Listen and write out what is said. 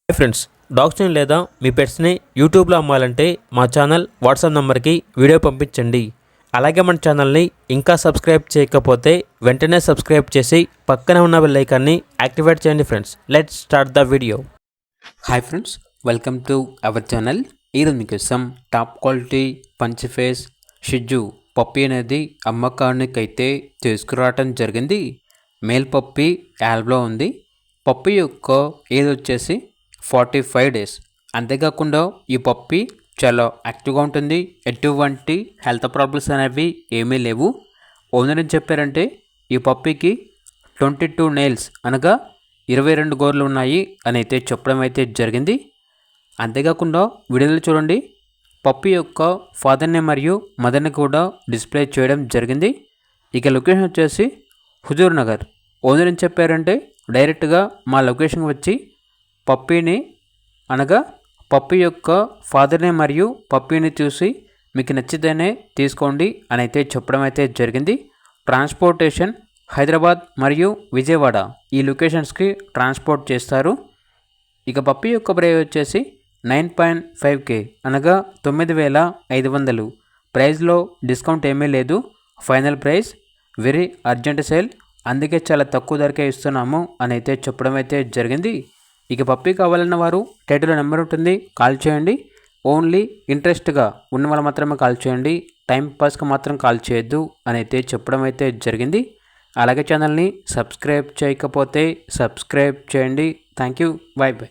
Hi friends, డాగ్స్ని లేదా మీ పెట్స్ని యూట్యూబ్లో అమ్మాలంటే మా ఛానల్ వాట్సాప్ నెంబర్కి వీడియో పంపించండి. అలాగే మన ఛానల్ని ఇంకా సబ్స్క్రైబ్ చేయకపోతే వెంటనే సబ్స్క్రైబ్ చేసి పక్కనే ఉన్న బెల్ ఐకాన్ని యాక్టివేట్ చేయండి. Friends, let's start the video. Hi friends, welcome to our channel. ఈరోజు మీకోసం టాప్ క్వాలిటీ పంచ్ ఫేస్ షిజ్జు పప్పీ అనేది అమ్మకానికైతే తీసుకురావటం జరిగింది. మేల్ పప్పీ యాల్బ్లో ఉంది. పప్పీ యొక్క ఏజ్ వచ్చేసి 45 డేస్. అంతేకాకుండా ఈ పప్పీ చాలా యాక్టివ్గా ఉంటుంది. ఎటువంటి హెల్త్ ప్రాబ్లమ్స్ అనేవి ఏమీ లేవు. ఓనర్ ఏం చెప్పారంటే ఈ పప్పీకి 22 నెయిల్స్ అనగా 22 గోర్లు ఉన్నాయి అని అయితే చెప్పడం అయితే జరిగింది. అంతేకాకుండా వీడియోలో చూడండి, పప్పీ యొక్క ఫాదర్ని మరియు మదర్ని కూడా డిస్ప్లే చేయడం జరిగింది. ఇక లొకేషన్ వచ్చేసి హుజూర్ నగర్. ఓనర్ ఏం చెప్పారంటే డైరెక్ట్గా మా లొకేషన్కి వచ్చి పప్పీని అనగా పప్పీ యొక్క ఫాదర్ని మరియు పప్పీని చూసి మీకు నచ్చితేనే తీసుకోండి అని అయితే చెప్పడం అయితే జరిగింది. ట్రాన్స్పోర్టేషన్ హైదరాబాద్ మరియు విజయవాడ ఈ లొకేషన్స్కి ట్రాన్స్పోర్ట్ చేస్తారు. ఇక పప్పీ యొక్క ప్రైస్ వచ్చేసి 9.5K అనగా 9,500. ప్రైస్లో డిస్కౌంట్ ఏమీ లేదు. Final price very urgent sale, అందుకే చాలా తక్కువ ధరకే ఇస్తున్నాము అని అయితే చెప్పడం అయితే జరిగింది. ఇక పప్పీ కావాలన్న వారు టైటిల్లో నెంబర్ ఉంటుంది, కాల్ చేయండి. ఓన్లీ ఇంట్రెస్ట్గా ఉన్న వాళ్ళు మాత్రమే కాల్ చేయండి, టైం పాస్కి మాత్రం కాల్ చేయొద్దు అని అయితే చెప్పడం అయితే జరిగింది. అలాగే ఛానల్ని సబ్స్క్రైబ్ చేయకపోతే సబ్స్క్రైబ్ చేయండి. Thank you, by by.